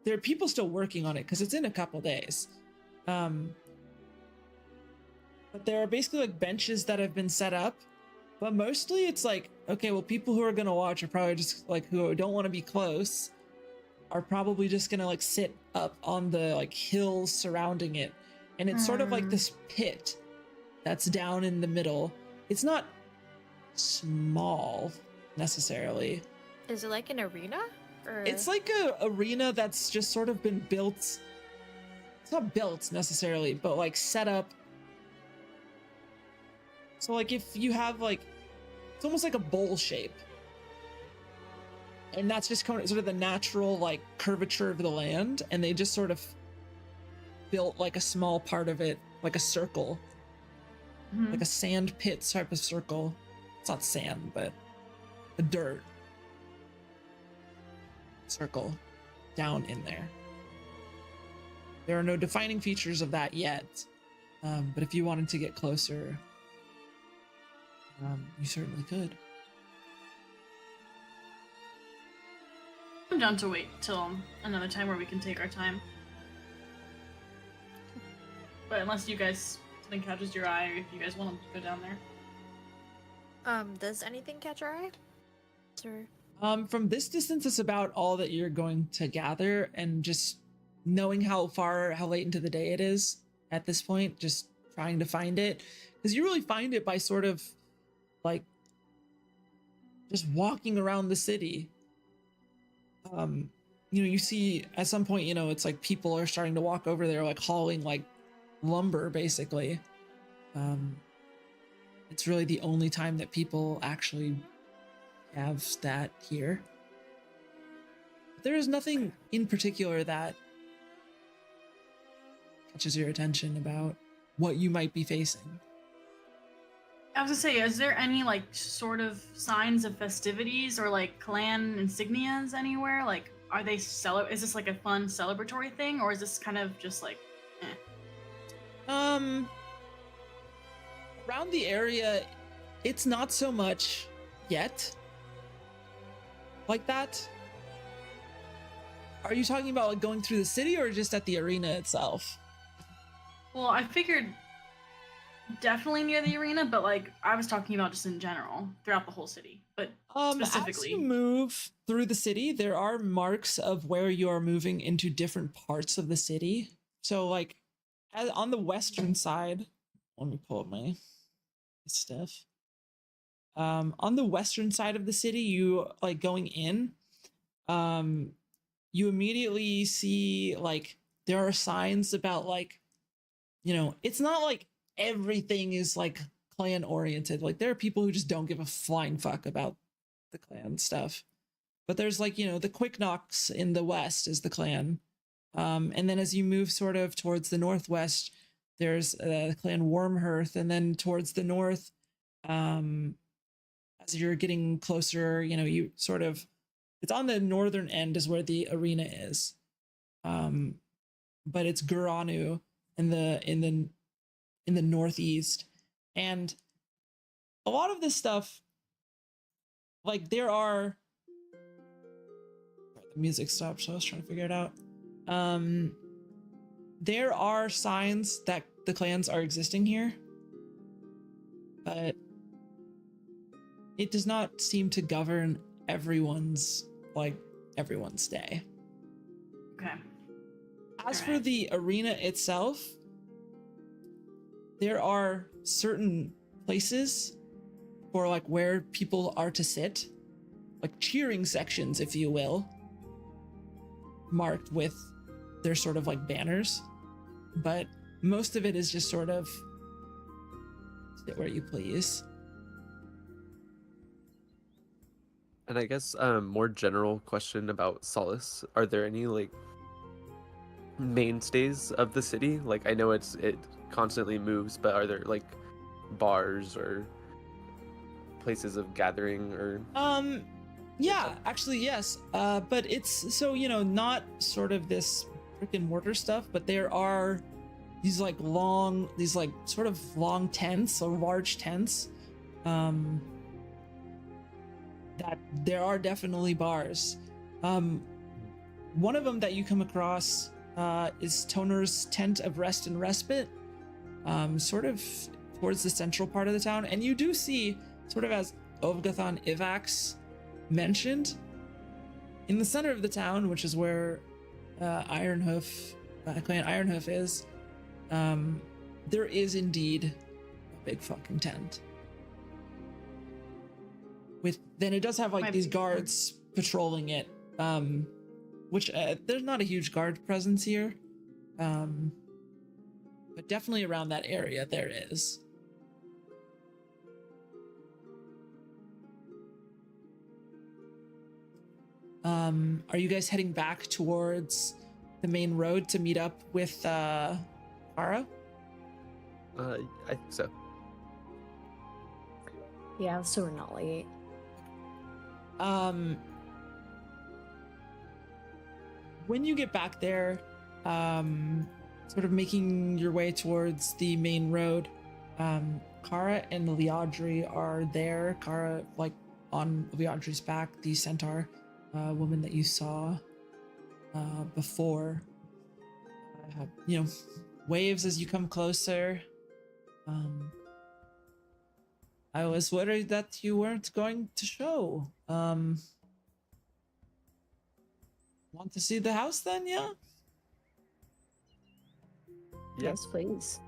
there are people still working on it because it's in a couple days. But there are basically like benches that have been set up, but mostly it's like, okay, well, people who are going to watch are probably just like, who don't want to be close, are probably just going to like sit up on the like hills surrounding it. And it's sort of like this pit that's down in the middle. It's not small necessarily. Is it like an arena? Or... It's like a arena that's just sort of been built. It's not built necessarily, but like set up. So like if you have like, it's almost like a bowl shape. And that's just kind of sort of the natural like curvature of the land. And they just sort of built like a small part of it, like a circle, like a sand pit type of circle. It's not sand, but a dirt circle down in there. There are no defining features of that yet. But if you wanted to get closer, you certainly could. I'm down to wait till another time where we can take our time. But unless you guys, something catches your eye, or if you guys want to go down there. Does anything catch your eye? Or... From this distance, it's about all that you're going to gather, and just knowing how late into the day it is at this point, just trying to find it. Because you really find it by sort of like just walking around the city. You see at some point, it's like people are starting to walk over there, like hauling like lumber, basically. It's really the only time that people actually have that here. There is nothing in particular that catches your attention about what you might be facing. I was gonna say, is there any like sort of signs of festivities or like clan insignias anywhere? Like, are they is this like a fun celebratory thing, or is this kind of just like, Around the area, it's not so much yet like that. Are you talking about like going through the city or just at the arena itself? Well, I figured definitely near the arena, but like I was talking about just in general throughout the whole city, but specifically. As you move through the city, there are marks of where you are moving into different parts of the city. So like on the western side, let me pull up my stuff. On the western side of the city, you like going in, you immediately see like there are signs about like, it's not like everything is like clan oriented. Like there are people who just don't give a flying fuck about the clan stuff. But there's like, the Quick Knocks in the west is the clan. And then as you move sort of towards the northwest, there's the clan Wormhearth, and then towards the north, as you're getting closer, you sort of, it's on the northern end is where the arena is. But it's Guranu in the northeast. And a lot of this stuff, like the music stopped, so I was trying to figure it out. There are signs that the clans are existing here, but it does not seem to govern everyone's day. Okay. As for the arena itself, there are certain places for like where people are to sit, like cheering sections, if you will, marked with their sort of like banners, but most of it is just sort of sit where you please. And I guess more general question about Solace. Are there any like mainstays of the city? Like I know it constantly moves, but are there like bars or places of gathering or yeah, actually yes. But it's so, not sort of this brick and mortar stuff, but there are these like sort of long tents or large tents. That there are definitely bars. One of them that you come across is Toner's Tent of Rest and Respite, sort of towards the central part of the town. And you do see, sort of as Ovgathon Ivax mentioned, in the center of the town, which is where Ironhoof, Clan Ironhoof is, there is indeed a big fucking tent. Then it does have like these guards patrolling it, which there's not a huge guard presence here, but definitely around that area there is. Are you guys heading back towards the main road to meet up with Kara? I think so. Yeah, so we're not late. When you get back there, sort of making your way towards the main road, Kara and Liadri are there. Kara, like, on Liadri's back, the centaur woman that you saw before. Waves as you come closer. I was worried that you weren't going to show. Want to see the house then, yeah? Yes, please.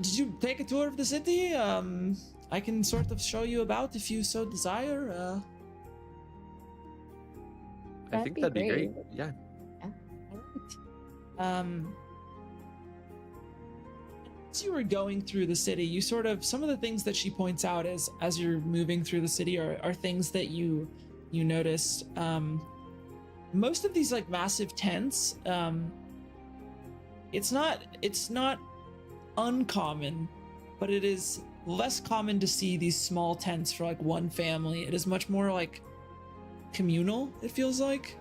Did you take a tour of the city? I can sort of show you about if you so desire. I think that'd be great. Yeah. All right. As you were going through the city, you sort of, some of the things that she points out as you're moving through the city are things that you noticed. Most of these like massive tents, it's not uncommon, but it is less common to see these small tents for like one family. It is much more like communal, it feels like.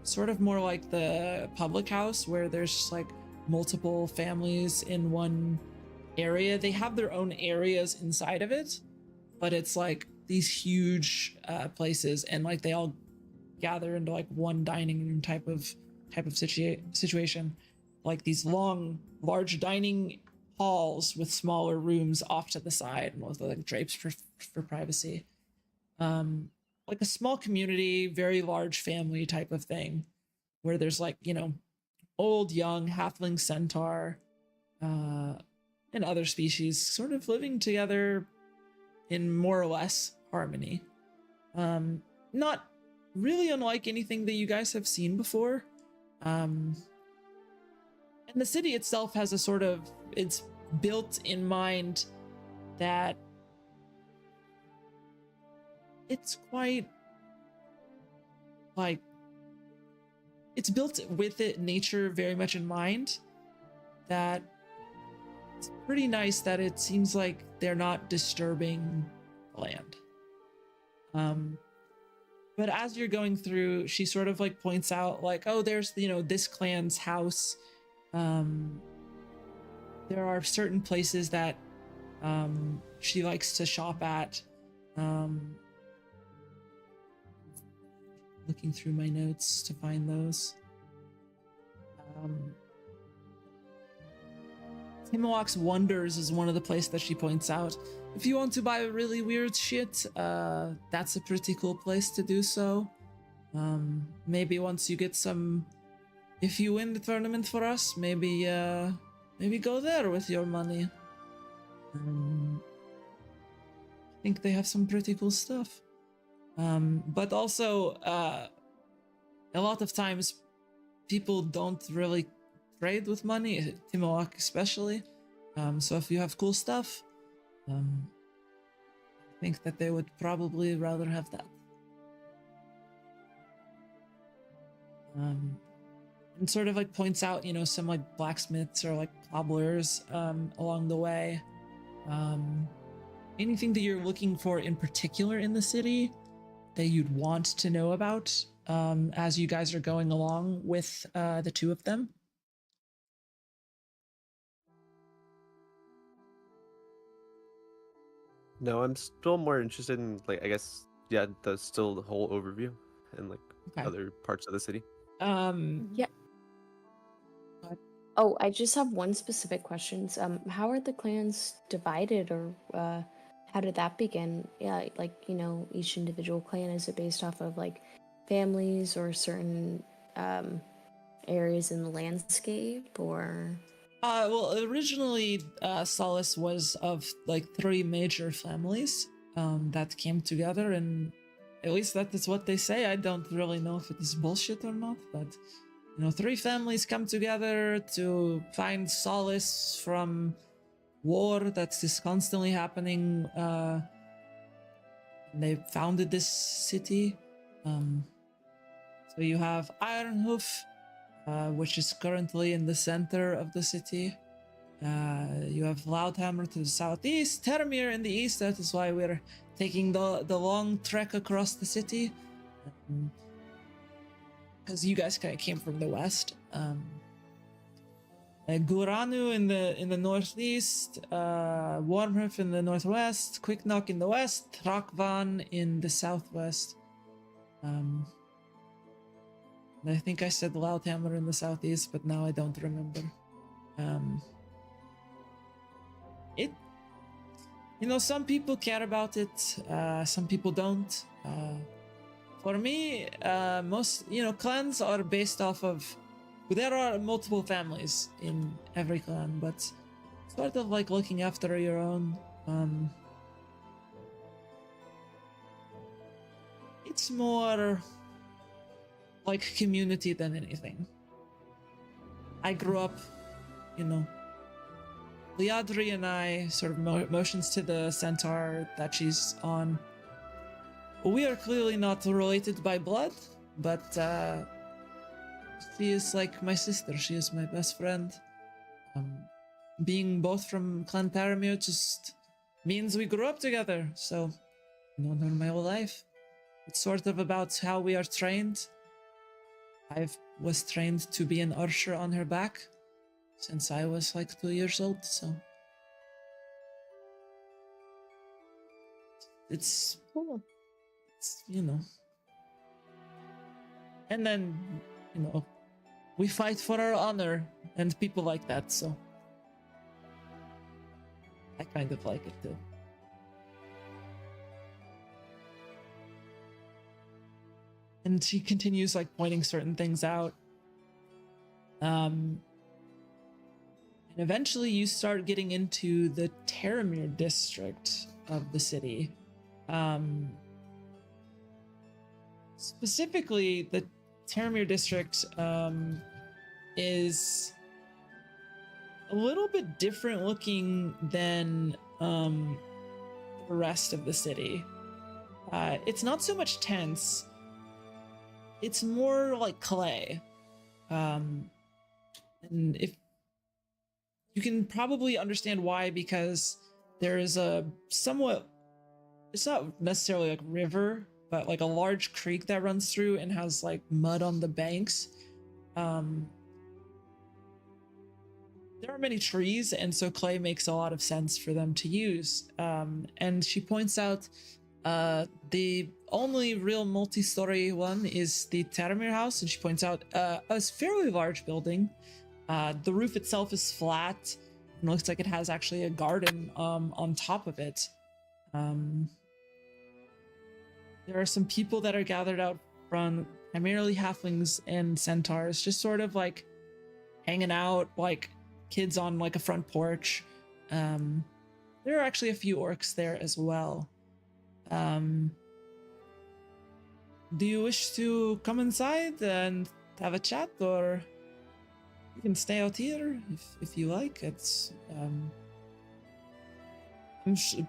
Sort of more like the public house where there's just like multiple families in one area. They have their own areas inside of it, but it's like these huge places, and like they all gather into like one dining room type of situation, like these large dining halls with smaller rooms off to the side and with like drapes for privacy. Like a small community, very large family type of thing, where there's like, old, young, halfling, centaur, and other species sort of living together in more or less harmony. Not really unlike anything that you guys have seen before. And the city itself has a sort of, it's built in mind that it's quite like, it's built with it nature very much in mind, that it's pretty nice that it seems like they're not disturbing the land. But as you're going through, she sort of like points out like, oh, there's, this clan's house. There are certain places that she likes to shop at. Looking through my notes to find those. Timowak's Wonders is one of the places that she points out. If you want to buy really weird shit, that's a pretty cool place to do so. Maybe once you get some, if you win the tournament for us, maybe go there with your money. I think they have some pretty cool stuff. But also, a lot of times people don't really trade with money, Timowak especially. So if you have cool stuff, I think that they would probably rather have that. And sort of like points out, some like blacksmiths or like cobblers along the way. Anything that you're looking for in particular in the city that you'd want to know about as you guys are going along with the two of them? No, I'm still more interested in, like, I guess, yeah, the whole overview and like Okay. other parts of the city. Yeah. Oh, I just have one specific question. How are the clans divided, or how did that begin? Yeah, like, each individual clan, is it based off of like families or certain areas in the landscape, or? Well, originally, Solace was of like 3 major families that came together, and at least that is what they say. I don't really know if it is bullshit or not, but 3 families come together to find solace from war that is constantly happening. They founded this city. So you have Ironhoof, which is currently in the center of the city. You have Loudhammer to the southeast, Termir in the east. That is why we're taking the long trek across the city. Because you guys kind of came from the west. Guranu in the northeast, Wormhoof in the northwest, Quicknock in the west, Trakvan in the southwest. I think I said Loudhammer in the southeast, but now I don't remember. Some people care about it, some people don't. For me, most, clans are based off of, there are multiple families in every clan, but sort of like looking after your own. It's more like community than anything. I grew up, Liadri and I sort of motions to the centaur that she's on. We are clearly not related by blood, but she is like my sister. She is my best friend. Being both from Clan Taramir just means we grew up together, so known her my whole life. It's sort of about how we are trained. I was trained to be an archer on her back since I was like 2 years old, so it's Cool. And then, we fight for our honor and people like that, so I kind of like it too. And she continues like pointing certain things out. And eventually you start getting into the Taramir district of the city. Specifically, the Taramir district is a little bit different looking than the rest of the city. It's not so much tents. It's more like clay. And if you can probably understand why, because there is a somewhat, it's not necessarily like river, but like a large creek that runs through and has like mud on the banks. There are many trees, and so clay makes a lot of sense for them to use. And she points out the only real multi-story one is the Taramir house, and she points out a fairly large building. The roof itself is flat, and looks like it has actually a garden on top of it. There are some people that are gathered out front, primarily halflings and centaurs, just sort of like hanging out, like kids on like a front porch. There are actually a few orcs there as well. Do you wish to come inside and have a chat, or you can stay out here if you like? It's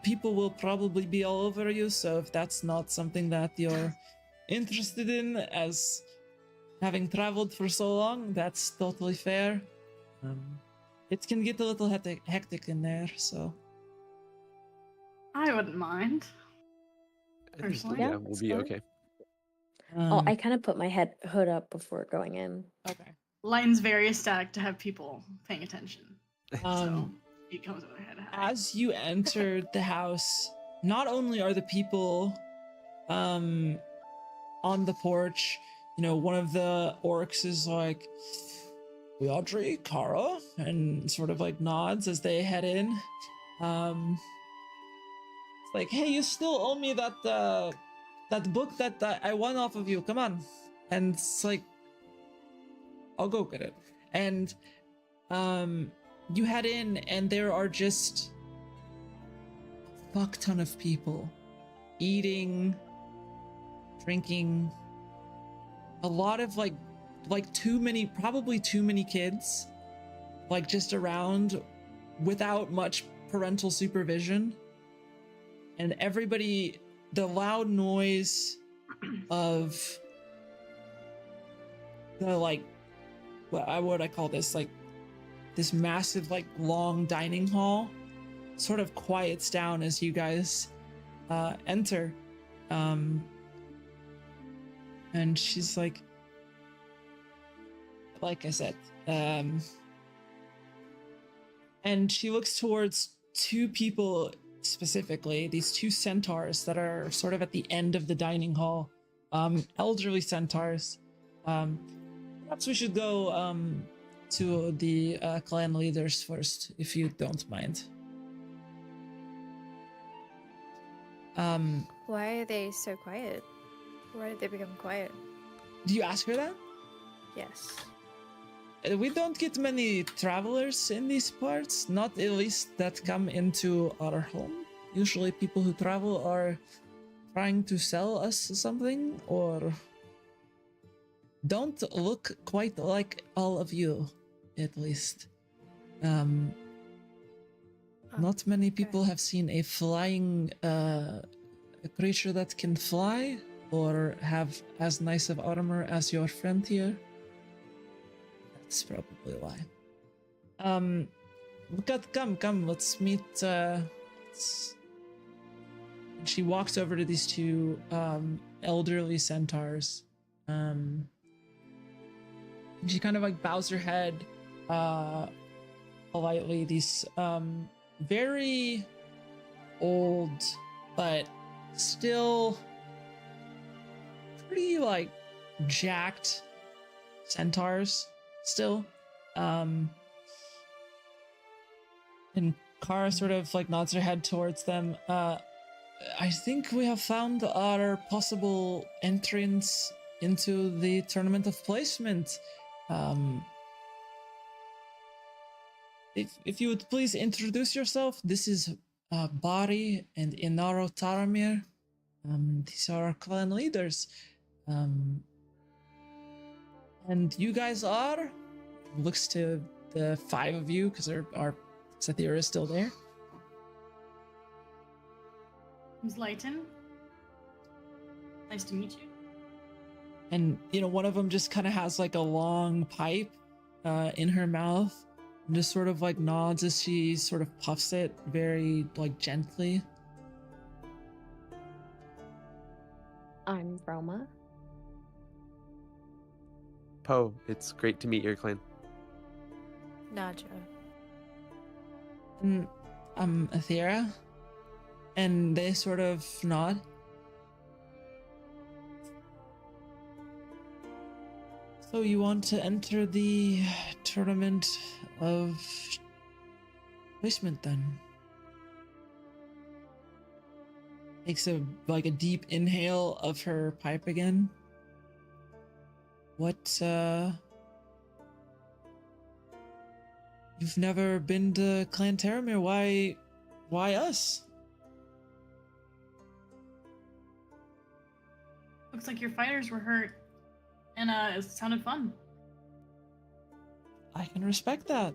people will probably be all over you, so if that's not something that you're interested in, as having traveled for so long, that's totally fair. It can get a little hectic in there, so I wouldn't mind. I think, Personally? yeah, Yeah, we'll that's be fine. okay. I kind of put my hood up before going in. Okay. Lighten's very ecstatic to have people paying attention. So Um, he comes over head high. as you enter the house, not only are the people on the porch one of the orcs is like, Audrey, Kara, and sort of like nods as they head in. It's like, hey, you still owe me that book that I won off of you. Come on. And it's like, I'll go get it. And you head in, and there are just a fuck ton of people eating, drinking, a lot of like probably too many kids, like just around without much parental supervision. And everybody, the loud noise of the like, what would I call this? Like this massive, like long dining hall sort of quiets down as you guys enter. And she's like I said, and she looks towards two people specifically, these two centaurs that are sort of at the end of the dining hall, elderly centaurs. Perhaps we should go to the clan leaders first, if you don't mind. Why are they so quiet? Why did they become quiet? Do you ask her that? Yes. We don't get many travelers in these parts, not at least that come into our home. Usually people who travel are trying to sell us something or don't look quite like all of you, at least. Not many people have seen a flying a creature that can fly or have as nice of armor as your friend here. That's probably why. Come, let's meet. She walks over to these two elderly centaurs. She kind of like bows her head politely. These very old, but still pretty like jacked centaurs still. And Kara sort of like nods her head towards them. I think we have found our possible entrance into the tournament of placement. If you would please introduce yourself. This is Bari and Inaro Taramir. These are our clan leaders. And you guys are? Looks to the five of you, because our Sathira is still there. Who's Leighton? Nice to meet you. And, one of them just kind of has like a long pipe in her mouth and just sort of like nods as she sort of puffs it very like gently. I'm Roma. Poe, it's great to meet your clan. Naja. And I'm Athera. And they sort of nod. So you want to enter the tournament of placement then? Takes a deep inhale of her pipe again. What, you've never been to Clan Taramir? Why us? Looks like your fighters were hurt, and it sounded fun. I can respect that.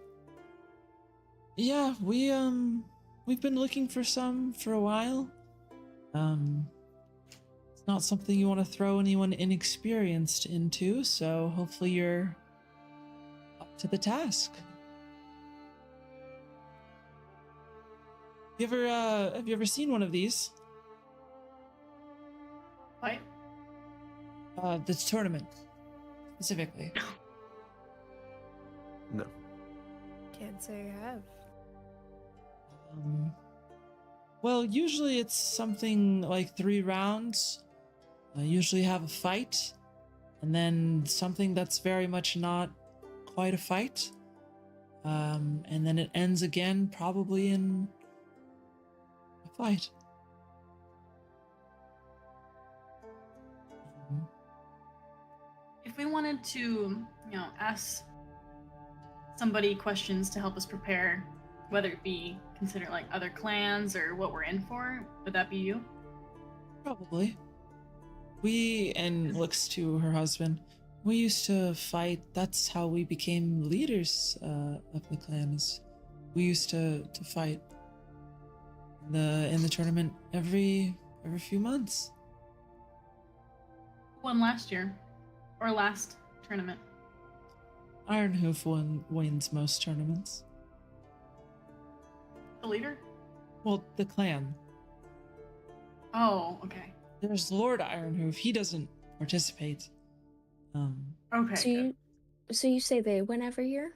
Yeah, we've been looking for some for a while. It's not something you want to throw anyone inexperienced into, so hopefully you're up to the task. Have you ever seen one of these? What? This tournament, specifically. No. Can't say I have. Well, usually it's something like 3 rounds. I usually have a fight, and then something that's very much not quite a fight. And then it ends again, probably in a fight. If we wanted to, ask somebody questions to help us prepare, whether it be consider like other clans or what we're in for, would that be you? Probably. We, and looks to her husband, we used to fight. That's how we became leaders of the clan. Is we used to fight in the tournament every few months. Who won last year? Or last tournament? Ironhoof wins most tournaments. The leader? Well, the clan. Oh, okay. There's Lord Ironhoof. He doesn't participate. Okay. So you say they win every year?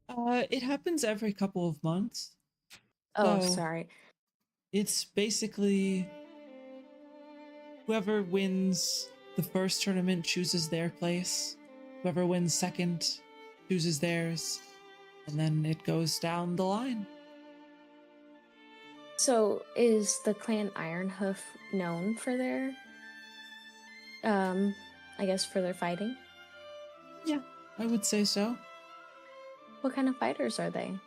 It happens every couple of months. Oh, So- sorry. It's basically whoever wins the first tournament chooses their place. Whoever wins second chooses theirs. And then it goes down the line. So is the clan Ironhoof known for their, I guess for their fighting? Yeah, I would say so. What kind of fighters are they?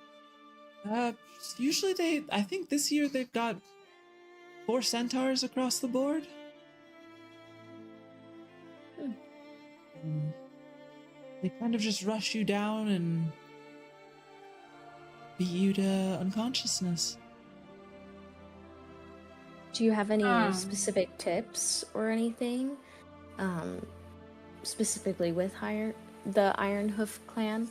Usually I think this year they've got 4 centaurs across the board. They kind of just rush you down and beat you to unconsciousness. Do you have any Um. specific tips or anything? Specifically with the Ironhoof clan?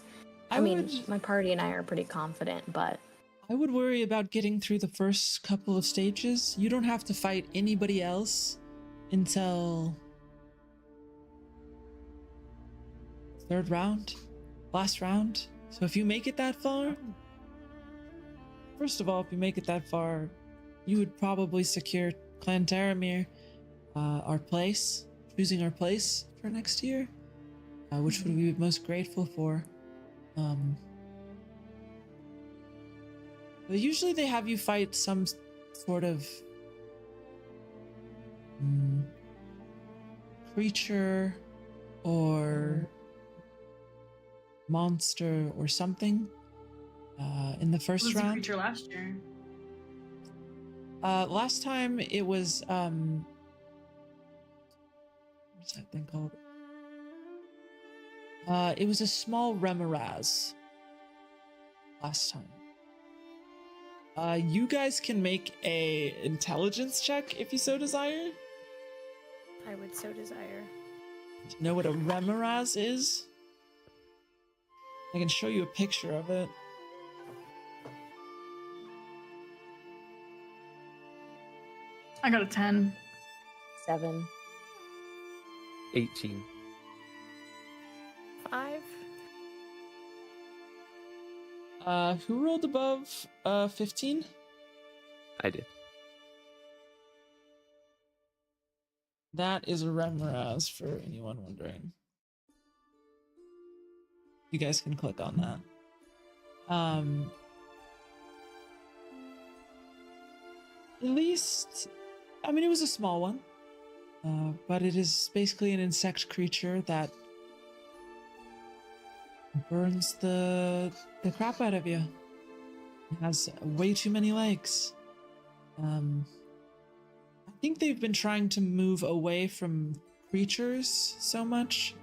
I mean, my party and I are pretty confident, but I would worry about getting through the first couple of stages. You don't have to fight anybody else until third round, last round. So if you make it that far, first of all, if you make it that far, you would probably secure Clan Taramir, our place, choosing our place for next year, which would we be most grateful for. But usually they have you fight some sort of creature or monster or something in the Who first was the round. creature last year? Last time it was what's that thing called? It was a small Remoraz last time. You guys can make a intelligence check if you so desire. I would so desire. Do you know what a Remoraz is? I can show you a picture of it. I got a 10. 7. 18. 5. Who rolled above 15? I did. That is a Remoraz for anyone wondering. You guys can click on that. At least, I mean, it was a small one, but it is basically an insect creature that burns the crap out of you. It has way too many legs. I think they've been trying to move away from creatures so much.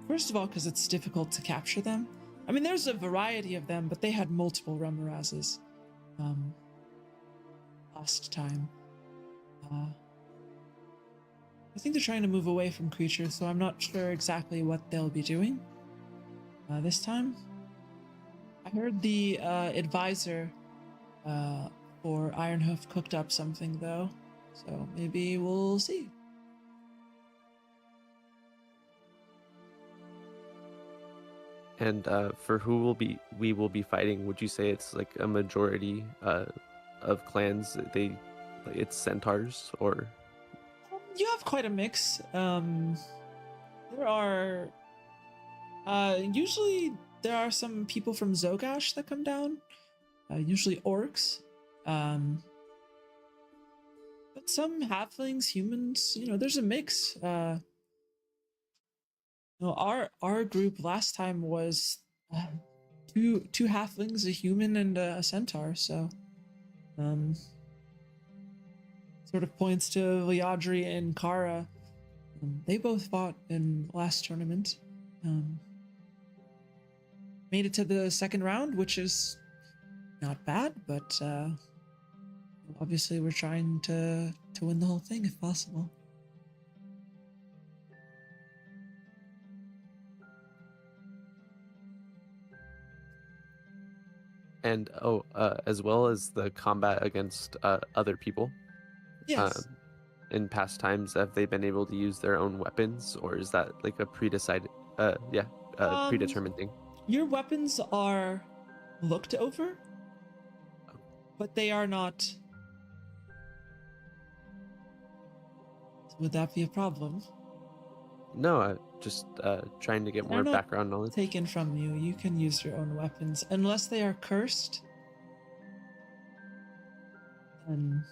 First of all, because it's difficult to capture them. I mean, there's a variety of them, but they had multiple Remorazes last time. I think they're trying to move away from creatures, so I'm not sure exactly what they'll be doing this time. I heard the advisor for Ironhoof cooked up something, though, so maybe we'll see. And for who we will be fighting, would you say it's like a majority of clans? It's centaurs, or You have quite a mix. There are usually there are some people from Zogash that come down. Usually orcs. But some halflings, humans, there's a mix. Our group last time was two halflings, a human, and a centaur. So, sort of points to Liadri and Kara. They both fought in last tournament. Made it to the second round, which is not bad, but obviously we're trying to win the whole thing if possible. And as well as the combat against other people. Yes. In past times, have they been able to use their own weapons, or is that like a predecided, predetermined thing? Your weapons are looked over, but they are not. Would that be a problem? No, I'm just trying to get more not background knowledge. Taken from you. You can use your own weapons unless they are cursed. Then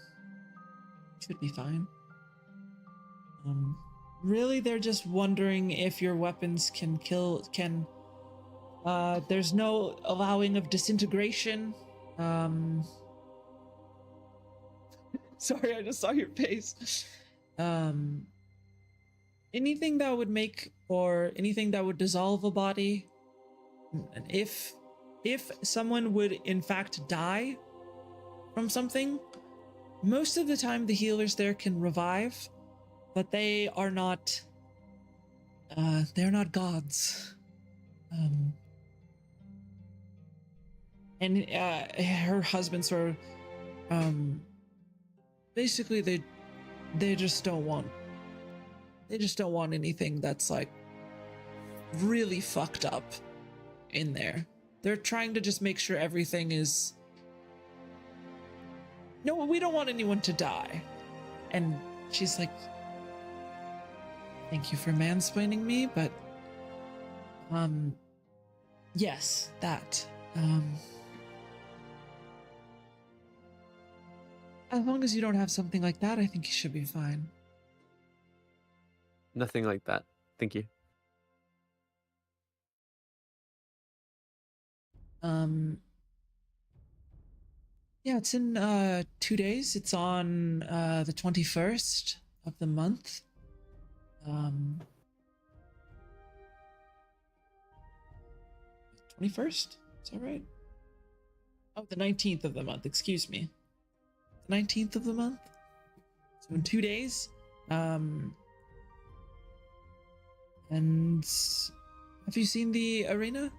should be fine. Really, they're just wondering if your weapons can kill. There's no allowing of disintegration. Sorry, I just saw your face. Anything that would make or anything that would dissolve a body. And if someone would in fact die from something, most of the time the healers there can revive, but they are not. They're not gods. And her husband sort of, basically they just don't want. They just don't want anything that's like really fucked up in there. They're trying to just make sure everything is. No, we don't want anyone to die. And she's like, thank you for mansplaining me, but yes, that. As long as you don't have something like that, I think you should be fine. Nothing like that. Thank you. Yeah, it's in 2 days. It's on the 21st of the month. 21st? Is that right? Oh, the 19th of the month, excuse me. The 19th of the month? So in 2 days. And have you seen the arena?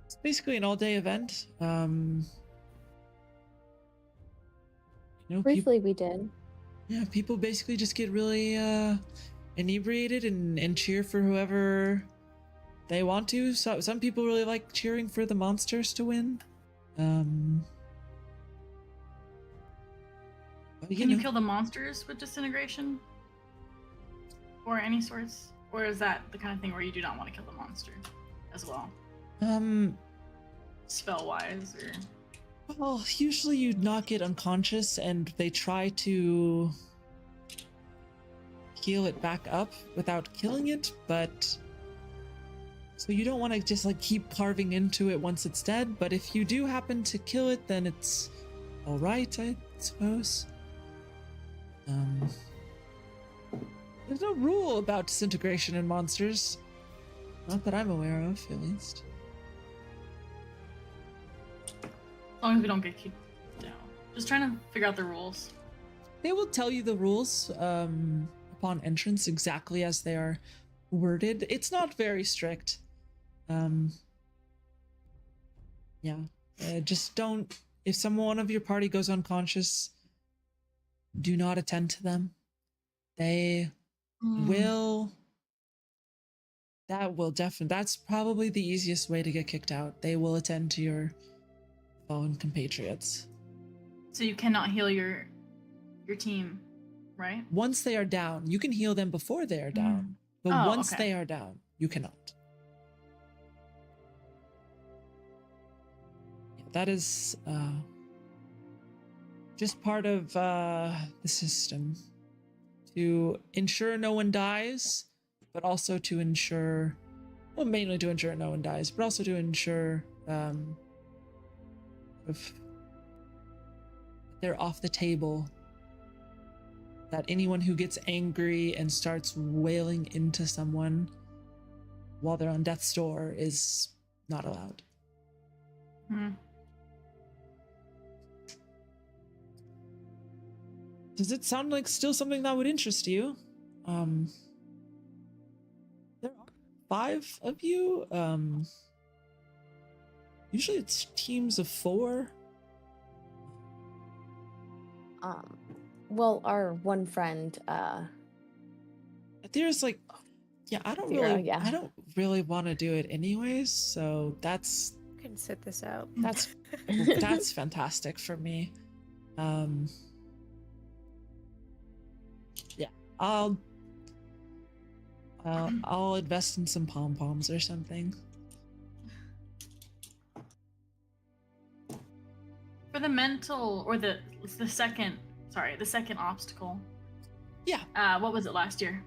It's basically an all-day event. Briefly, we did. Yeah, people basically just get really inebriated and cheer for whoever they want to. So some people really like cheering for the monsters to win. Can you kill the monsters with disintegration? Or any sorts? Or is that the kind of thing where you do not want to kill the monster as well? Spell-wise, or... Well, usually you'd not get unconscious and they try to heal it back up without killing it, but... So you don't want to just like keep carving into it once it's dead, but if you do happen to kill it, then it's alright, I suppose. There's no rule about disintegration in monsters. Not that I'm aware of, at least. As long as we don't get kicked down. Just trying to figure out the rules. They will tell you the rules upon entrance exactly as they are worded. It's not very strict. Just don't... If one of your party goes unconscious, do not attend to them. They will... That will definitely... That's probably the easiest way to get kicked out. They will attend to your fallen compatriots. So you cannot heal your team right? Once they are down, you can heal them before they are down, but Oh, once okay. they are down, you cannot. Yeah, that is just part of the system to ensure no one dies, but also to ensure, well, mainly to ensure no one dies, but also to ensure if they're off the table, that anyone who gets angry and starts wailing into someone while they're on death's door is not allowed. Hmm. Does it sound like still something that would interest you? There are 5 of you. Usually it's teams of 4. Well, our one friend, There's like, yeah, I don't Vera, really want to do it anyways. So that's You can sit this out. that's fantastic for me. Yeah, I'll invest in some pom poms or something. For the mental or the second obstacle. Yeah. What was it last year?